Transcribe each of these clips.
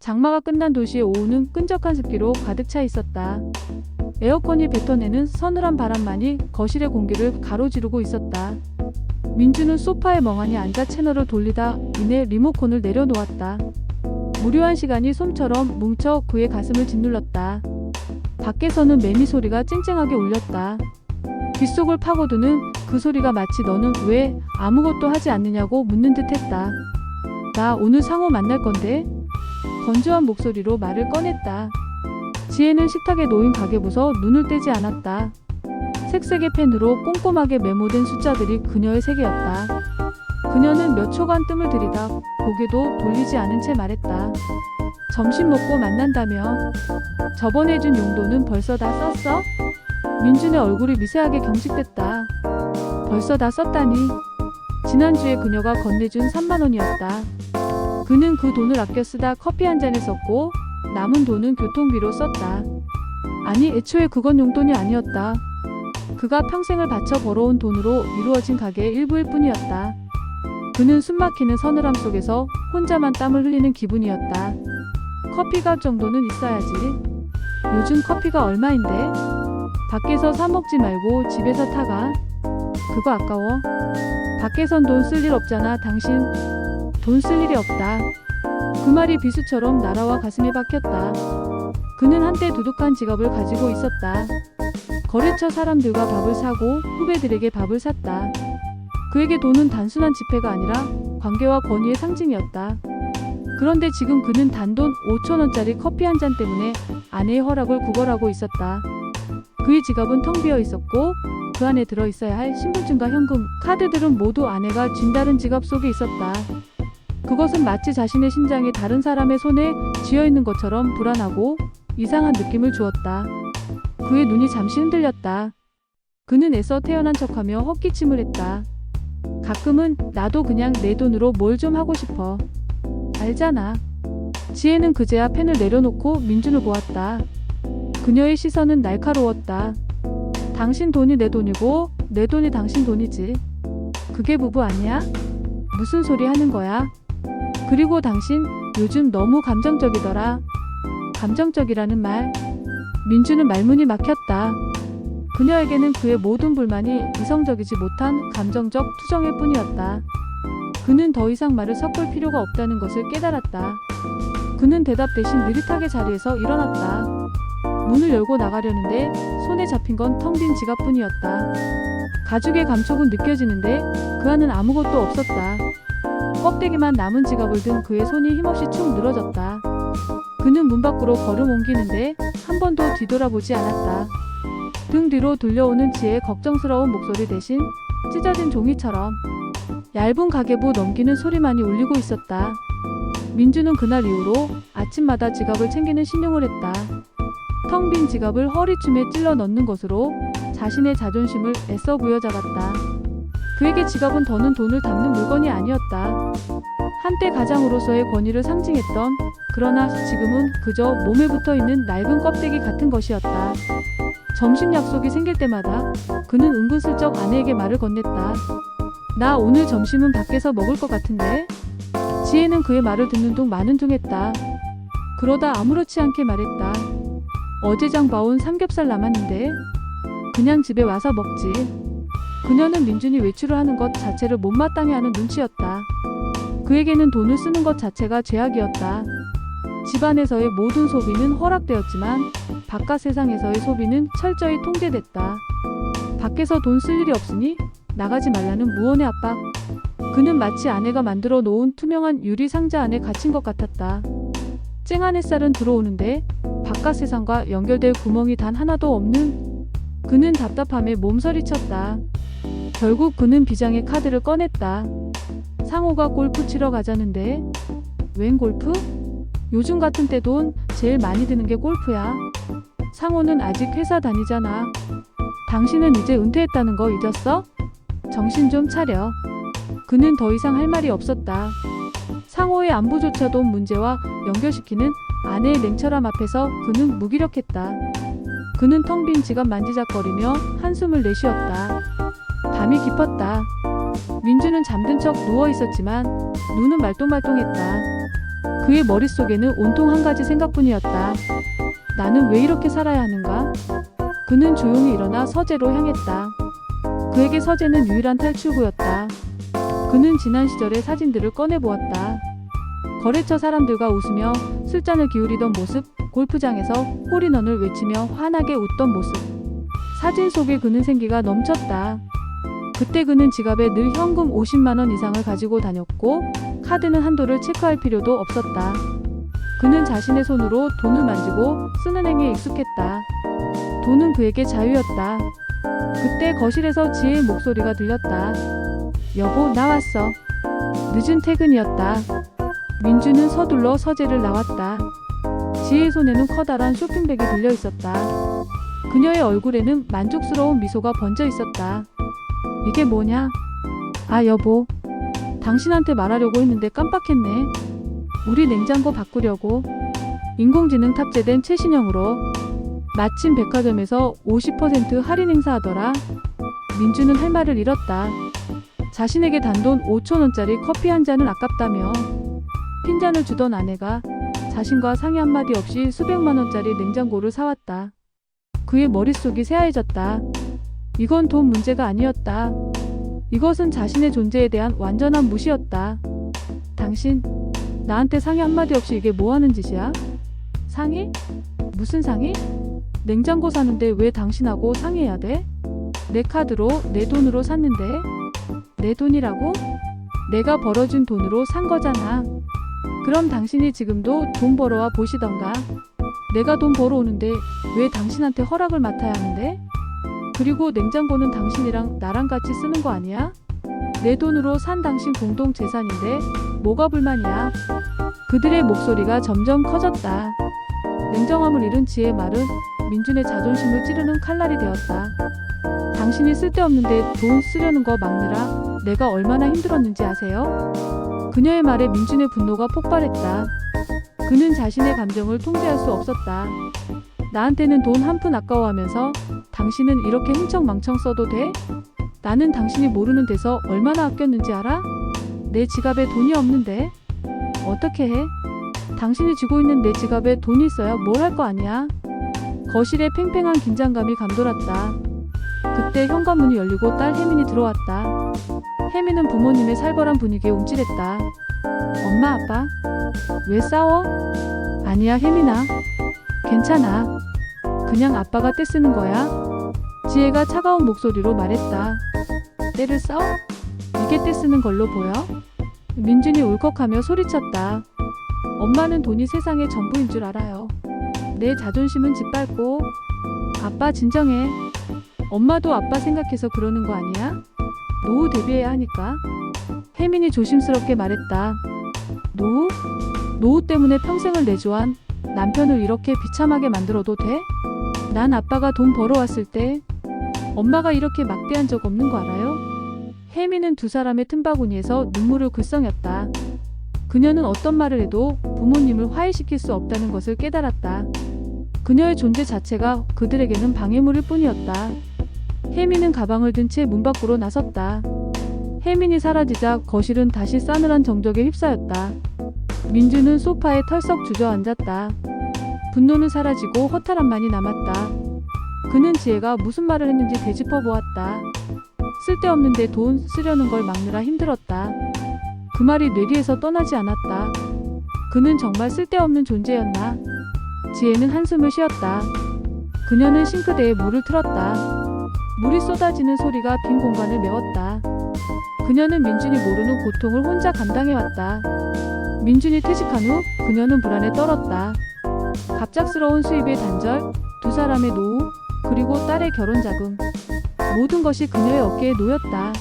장마가 끝난 도시의 오후는 끈적한 습기로 가득 차 있었다. 에어컨이 뱉어내는 서늘한 바람만이 거실의 공기를 가로지르고 있었다. 민주는 소파에 멍하니 앉아 채널을 돌리다 이내 리모컨을 내려놓았다. 무료한 시간이 솜처럼 뭉쳐 그의 가슴을 짓눌렀다. 밖에서는 매미 소리가 쨍쨍하게 울렸다. 귓속을 파고드는 그 소리가 마치 너는 왜 아무것도 하지 않느냐고 묻는 듯 했다. 나 오늘 상호 만날 건데? 건조한 목소리로 말을 꺼냈다. 지혜는 식탁에 놓인 가계부서 눈을 떼지 않았다. 색색의 펜으로 꼼꼼하게 메모된 숫자들이 그녀의 세계였다. 그녀는 몇 초간 뜸을 들이다 고개도 돌리지 않은 채 말했다. 점심 먹고 만난다며. 저번에 준 용돈은 벌써 다 썼어? 민준의 얼굴이 미세하게 경직됐다. 벌써 다 썼다니. 지난주에 그녀가 건네준 3만 원이었다. 그는 그 돈을 아껴 쓰다 커피 한 잔에 썼고 남은 돈은 교통비로 썼다. 아니, 애초에 그건 용돈이 아니었다. 그가 평생을 바쳐 벌어온 돈으로 이루어진 가게의 일부일 뿐이었다. 그는 숨막히는 서늘함 속에서 혼자만 땀을 흘리는 기분이었다. 커피값 정도는 있어야지. 요즘 커피가 얼마인데? 밖에서 사 먹지 말고 집에서 타가. 그거 아까워. 밖에선 돈 쓸 일 없잖아. 당신 돈 쓸 일이 없다. 그 말이 비수처럼 날아와 가슴에 박혔다. 그는 한때 두둑한 지갑을 가지고 있었다. 거래처 사람들과 밥을 사고 후배들에게 밥을 샀다. 그에게 돈은 단순한 지폐가 아니라 관계와 권위의 상징이었다. 그런데 지금 그는 단돈 5천 원짜리 커피 한 잔 때문에 아내의 허락을 구걸하고 있었다. 그의 지갑은 텅 비어 있었고 그 안에 들어있어야 할 신분증과 현금, 카드들은 모두 아내가 쥔 다른 지갑 속에 있었다. 그것은 마치 자신의 심장이 다른 사람의 손에 쥐어있는 것처럼 불안하고 이상한 느낌을 주었다. 그의 눈이 잠시 흔들렸다. 그는 애써 태어난 척하며 헛기침을 했다. 가끔은 나도 그냥 내 돈으로 뭘 좀 하고 싶어. 알잖아. 지혜는 그제야 펜을 내려놓고 민준을 보았다. 그녀의 시선은 날카로웠다. 당신 돈이 내 돈이고 내 돈이 당신 돈이지. 그게 부부 아니야? 무슨 소리 하는 거야? 그리고 당신 요즘 너무 감정적이더라. 감정적이라는 말. 민주는 말문이 막혔다. 그녀에게는 그의 모든 불만이 이성적이지 못한 감정적 투정일 뿐이었다. 그는 더 이상 말을 섞을 필요가 없다는 것을 깨달았다. 그는 대답 대신 느릿하게 자리에서 일어났다. 문을 열고 나가려는데 손에 잡힌 건 텅 빈 지갑뿐이었다. 가죽의 감촉은 느껴지는데 그 안은 아무것도 없었다. 껍데기만 남은 지갑을 든 그의 손이 힘없이 축 늘어졌다. 그는 문 밖으로 걸음 옮기는데 한 번도 뒤돌아보지 않았다. 등 뒤로 들려오는 지혜의 걱정스러운 목소리 대신 찢어진 종이처럼 얇은 가계부 넘기는 소리만이 울리고 있었다. 민주는 그날 이후로 아침마다 지갑을 챙기는 신용을 했다. 텅 빈 지갑을 허리춤에 찔러 넣는 것으로 자신의 자존심을 애써 부여잡았다. 그에게 지갑은 더는 돈을 담는 물건이 아니었다. 한때 가장으로서의 권위를 상징했던, 그러나 지금은 그저 몸에 붙어있는 낡은 껍데기 같은 것이었다. 점심 약속이 생길 때마다 그는 은근슬쩍 아내에게 말을 건넸다. 나 오늘 점심은 밖에서 먹을 것 같은데? 지혜는 그의 말을 듣는 둥 마는 둥 했다. 그러다 아무렇지 않게 말했다. 어제 장 봐온 삼겹살 남았는데? 그냥 집에 와서 먹지. 그녀는 민준이 외출을 하는 것 자체를 못마땅해 하는 눈치였다. 그에게는 돈을 쓰는 것 자체가 죄악이었다. 집안에서의 모든 소비는 허락되었지만 바깥 세상에서의 소비는 철저히 통제됐다. 밖에서 돈 쓸 일이 없으니 나가지 말라는 무언의 압박. 그는 마치 아내가 만들어 놓은 투명한 유리 상자 안에 갇힌 것 같았다. 쨍한 햇살은 들어오는데 바깥 세상과 연결될 구멍이 단 하나도 없는. 그는 답답함에 몸서리쳤다. 결국 그는 비장의 카드를 꺼냈다. 상호가 골프 치러 가자는데. 웬 골프? 요즘 같은 때 돈 제일 많이 드는 게 골프야. 상호는 아직 회사 다니잖아. 당신은 이제 은퇴했다는 거 잊었어? 정신 좀 차려. 그는 더 이상 할 말이 없었다. 상호의 안부조차도 문제와 연결시키는 아내의 냉철함 앞에서 그는 무기력했다. 그는 텅 빈 지갑 만지작거리며 한숨을 내쉬었다. 밤이 깊었다. 민주는 잠든 척 누워 있었지만 눈은 말똥말똥했다. 그의 머릿속에는 온통 한 가지 생각뿐이었다. 나는 왜 이렇게 살아야 하는가? 그는 조용히 일어나 서재로 향했다. 그에게 서재는 유일한 탈출구였다. 그는 지난 시절의 사진들을 꺼내보았다. 거래처 사람들과 웃으며 술잔을 기울이던 모습, 골프장에서 홀인원을 외치며 환하게 웃던 모습. 사진 속에 그는 생기가 넘쳤다. 그때 그는 지갑에 늘 현금 50만 원 이상을 가지고 다녔고 카드는 한도를 체크할 필요도 없었다. 그는 자신의 손으로 돈을 만지고 쓰는 행위에 익숙했다. 돈은 그에게 자유였다. 그때 거실에서 지혜의 목소리가 들렸다. 여보, 나 왔어. 늦은 퇴근이었다. 민주는 서둘러 서재를 나왔다. 지혜의 손에는 커다란 쇼핑백이 들려 있었다. 그녀의 얼굴에는 만족스러운 미소가 번져 있었다. 이게 뭐냐? 아, 여보. 당신한테 말하려고 했는데 깜빡했네. 우리 냉장고 바꾸려고. 인공지능 탑재된 최신형으로. 마침 백화점에서 50% 할인 행사하더라. 민주는 할 말을 잃었다. 자신에게 단돈 5,000원짜리 커피 한 잔은 아깝다며 핀잔을 주던 아내가 자신과 상의 한마디 없이 수백만 원짜리 냉장고를 사왔다. 그의 머릿속이 새하얘졌다. 이건 돈 문제가 아니었다. 이것은 자신의 존재에 대한 완전한 무시였다. 당신, 나한테 상의 한마디 없이 이게 뭐 하는 짓이야? 상의? 무슨 상의? 냉장고 사는데 왜 당신하고 상의해야 돼? 내 카드로, 내 돈으로 샀는데? 내 돈이라고? 내가 벌어준 돈으로 산 거잖아. 그럼 당신이 지금도 돈 벌어와 보시던가. 내가 돈 벌어오는데 왜 당신한테 허락을 맡아야 하는데? 그리고 냉장고는 당신이랑 나랑 같이 쓰는 거 아니야? 내 돈으로 산 당신 공동 재산인데 뭐가 불만이야? 그들의 목소리가 점점 커졌다. 냉정함을 잃은 지혜의 말은 민준의 자존심을 찌르는 칼날이 되었다. 당신이 쓸데없는데 돈 쓰려는 거 막느라 내가 얼마나 힘들었는지 아세요? 그녀의 말에 민준의 분노가 폭발했다. 그는 자신의 감정을 통제할 수 없었다. 나한테는 돈 한 푼 아까워하면서 당신은 이렇게 흥청망청 써도 돼? 나는 당신이 모르는 데서 얼마나 아꼈는지 알아? 내 지갑에 돈이 없는데? 어떻게 해? 당신이 쥐고 있는 내 지갑에 돈이 있어야 뭘 할 거 아니야? 거실에 팽팽한 긴장감이 감돌았다. 그때 현관문이 열리고 딸 혜민이 들어왔다. 혜민은 부모님의 살벌한 분위기에 움찔했다. 엄마, 아빠? 왜 싸워? 아니야, 혜민아. 괜찮아. 그냥 아빠가 떼쓰는 거야. 지혜가 차가운 목소리로 말했다. 떼를 써? 이게 떼쓰는 걸로 보여? 민준이 울컥하며 소리쳤다. 엄마는 돈이 세상의 전부인 줄 알아요. 내 자존심은 짓밟고. 아빠 진정해. 엄마도 아빠 생각해서 그러는 거 아니야? 노후 대비해야 하니까. 혜민이 조심스럽게 말했다. 노후? 노후 때문에 평생을 내조한 남편을 이렇게 비참하게 만들어도 돼? 난 아빠가 돈 벌어왔을 때 엄마가 이렇게 막대한 적 없는 거 알아요? 혜민은 두 사람의 틈바구니에서 눈물을 글썽였다. 그녀는 어떤 말을 해도 부모님을 화해시킬 수 없다는 것을 깨달았다. 그녀의 존재 자체가 그들에게는 방해물일 뿐이었다. 혜민은 가방을 든 채 문 밖으로 나섰다. 혜민이 사라지자 거실은 다시 싸늘한 정적에 휩싸였다. 민주는 소파에 털썩 주저앉았다. 분노는 사라지고 허탈함만이 남았다. 그는 지혜가 무슨 말을 했는지 되짚어 보았다. 쓸데없는데 돈 쓰려는 걸 막느라 힘들었다. 그 말이 뇌리에서 떠나지 않았다. 그는 정말 쓸데없는 존재였나? 지혜는 한숨을 쉬었다. 그녀는 싱크대에 물을 틀었다. 물이 쏟아지는 소리가 빈 공간을 메웠다. 그녀는 민준이 모르는 고통을 혼자 감당해왔다. 민준이 퇴직한 후 그녀는 불안에 떨었다. 갑작스러운 수입의 단절, 두 사람의 노후, 그리고 딸의 결혼 자금. 모든 것이 그녀의 어깨에 놓였다.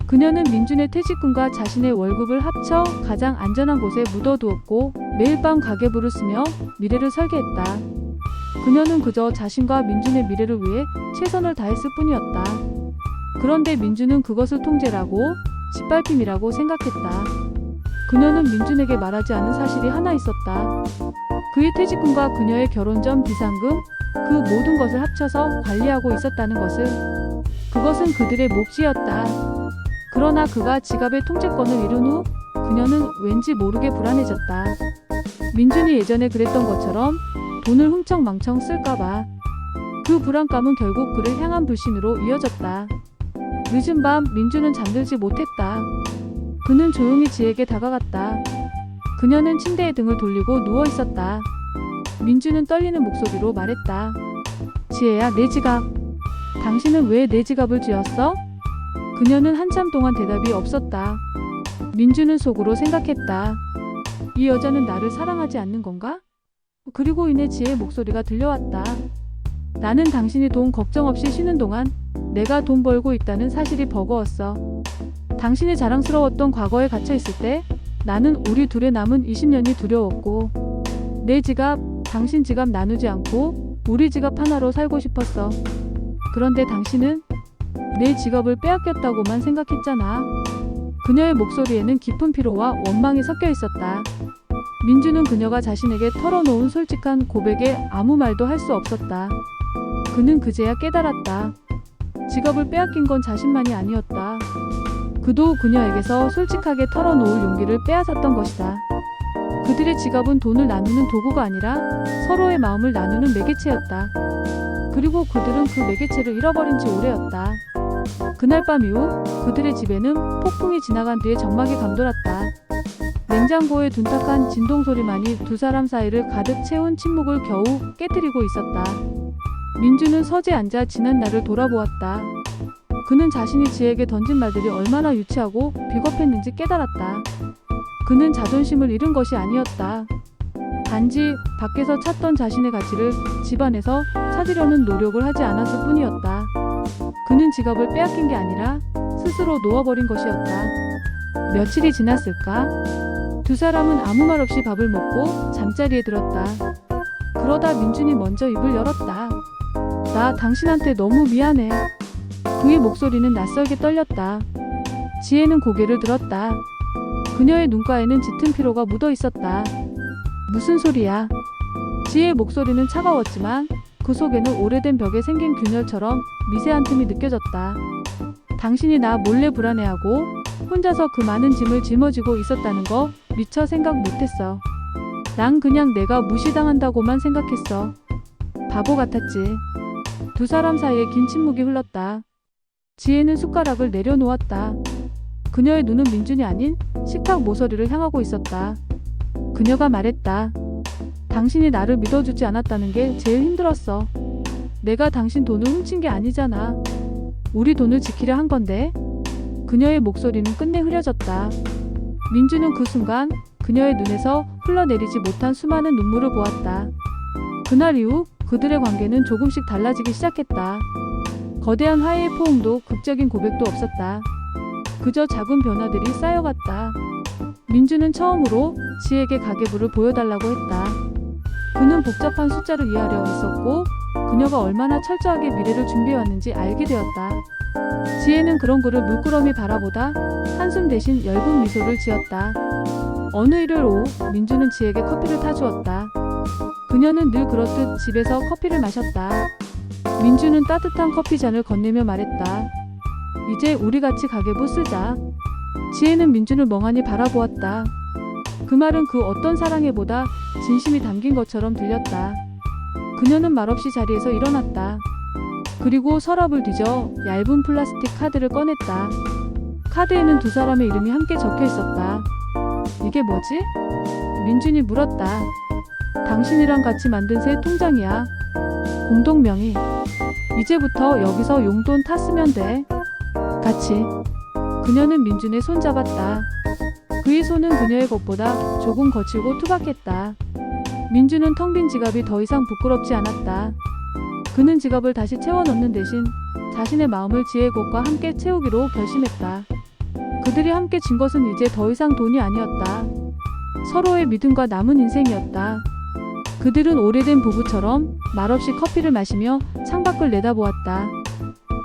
그녀는 민준의 퇴직금과 자신의 월급을 합쳐 가장 안전한 곳에 묻어두었고 매일 밤 가계부를 쓰며 미래를 설계했다. 그녀는 그저 자신과 민준의 미래를 위해 최선을 다했을 뿐이었다. 그런데 민준은 그것을 통제라고, 짓밟힘이라고 생각했다. 그녀는 민준에게 말하지 않은 사실이 하나 있었다. 그의 퇴직금과 그녀의 결혼 전 비상금, 그 모든 것을 합쳐서 관리하고 있었다는 것을. 그것은 그들의 몫이었다. 그러나 그가 지갑의 통제권을 잃은 후 그녀는 왠지 모르게 불안해졌다. 민준이 예전에 그랬던 것처럼 돈을 흥청망청 쓸까봐. 그 불안감은 결국 그를 향한 불신으로 이어졌다. 늦은 밤 민준은 잠들지 못했다. 그는 조용히 지혜에게 다가갔다. 그녀는 침대에 등을 돌리고 누워 있었다. 민준은 떨리는 목소리로 말했다. 지혜야, 내 지갑. 당신은 왜 내 지갑을 쥐었어? 그녀는 한참 동안 대답이 없었다. 민준은 속으로 생각했다. 이 여자는 나를 사랑하지 않는 건가? 그리고 이내 지혜의 목소리가 들려왔다. 나는 당신이 돈 걱정 없이 쉬는 동안 내가 돈 벌고 있다는 사실이 버거웠어. 당신이 자랑스러웠던 과거에 갇혀 있을 때 나는 우리 둘의 남은 20년이 두려웠고, 내 지갑, 당신 지갑 나누지 않고 우리 지갑 하나로 살고 싶었어. 그런데 당신은 내 지갑을 빼앗겼다고만 생각했잖아. 그녀의 목소리에는 깊은 피로와 원망이 섞여 있었다. 민주는 그녀가 자신에게 털어놓은 솔직한 고백에 아무 말도 할 수 없었다. 그는 그제야 깨달았다. 지갑을 빼앗긴 건 자신만이 아니었다. 그도 그녀에게서 솔직하게 털어놓을 용기를 빼앗았던 것이다. 그들의 지갑은 돈을 나누는 도구가 아니라 서로의 마음을 나누는 매개체였다. 그리고 그들은 그 매개체를 잃어버린 지 오래였다. 그날 밤 이후 그들의 집에는 폭풍이 지나간 뒤에 적막이 감돌았다. 냉장고의 둔탁한 진동 소리만이 두 사람 사이를 가득 채운 침묵을 겨우 깨트리고 있었다. 민주는 서재 앉아 지난 날을 돌아보았다. 그는 자신이 지혜에게 던진 말들이 얼마나 유치하고 비겁했는지 깨달았다. 그는 자존심을 잃은 것이 아니었다. 단지 밖에서 찾던 자신의 가치를 집 안에서 찾으려는 노력을 하지 않았을 뿐이었다. 그는 지갑을 빼앗긴 게 아니라 스스로 놓아버린 것이었다. 며칠이 지났을까? 두 사람은 아무 말 없이 밥을 먹고 잠자리에 들었다. 그러다 민준이 먼저 입을 열었다. 나 당신한테 너무 미안해. 그의 목소리는 낯설게 떨렸다. 지혜는 고개를 들었다. 그녀의 눈가에는 짙은 피로가 묻어 있었다. 무슨 소리야? 지혜의 목소리는 차가웠지만 그 속에는 오래된 벽에 생긴 균열처럼 미세한 틈이 느껴졌다. 당신이 나 몰래 불안해하고 혼자서 그 많은 짐을 짊어지고 있었다는 거 미처 생각 못했어. 난 그냥 내가 무시당한다고만 생각했어. 바보 같았지. 두 사람 사이에 긴 침묵이 흘렀다. 지혜는 숟가락을 내려놓았다. 그녀의 눈은 민준이 아닌 식탁 모서리를 향하고 있었다. 그녀가 말했다. 당신이 나를 믿어주지 않았다는 게 제일 힘들었어. 내가 당신 돈을 훔친 게 아니잖아. 우리 돈을 지키려 한 건데. 그녀의 목소리는 끝내 흐려졌다. 민주는 그 순간 그녀의 눈에서 흘러내리지 못한 수많은 눈물을 보았다. 그날 이후 그들의 관계는 조금씩 달라지기 시작했다. 거대한 화해의 포옹도 극적인 고백도 없었다. 그저 작은 변화들이 쌓여갔다. 민주는 처음으로 지혜에게 가계부를 보여달라고 했다. 그는 복잡한 숫자를 이해하려 했었고 그녀가 얼마나 철저하게 미래를 준비해왔는지 알게 되었다. 지혜는 그런 그를 물끄러미 바라보다 한숨 대신 엷은 미소를 지었다. 어느 일요일 오후 민주는 지혜에게 커피를 타주었다. 그녀는 늘 그렇듯 집에서 커피를 마셨다. 민주는 따뜻한 커피잔을 건네며 말했다. 이제 우리 같이 가계부 쓰자. 지혜는 민준을 멍하니 바라보았다. 그 말은 그 어떤 사랑에보다 진심이 담긴 것처럼 들렸다. 그녀는 말없이 자리에서 일어났다. 그리고 서랍을 뒤져 얇은 플라스틱 카드를 꺼냈다. 카드에는 두 사람의 이름이 함께 적혀 있었다. 이게 뭐지? 민준이 물었다. 당신이랑 같이 만든 새 통장이야. 공동명의. 이제부터 여기서 용돈 타 쓰면 돼. 같이. 그녀는 민준의 손 잡았다. 그의 손은 그녀의 것보다 조금 거칠고 투박했다. 민준은 텅 빈 지갑이 더 이상 부끄럽지 않았다. 그는 지갑을 다시 채워 넣는 대신 자신의 마음을 지혜의 것과 함께 채우기로 결심했다. 그들이 함께 진 것은 이제 더 이상 돈이 아니었다. 서로의 믿음과 남은 인생이었다. 그들은 오래된 부부처럼 말없이 커피를 마시며 창밖을 내다보았다.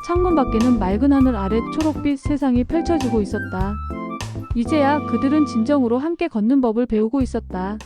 창문 밖에는 맑은 하늘 아래 초록빛 세상이 펼쳐지고 있었다. 이제야 그들은 진정으로 함께 걷는 법을 배우고 있었다.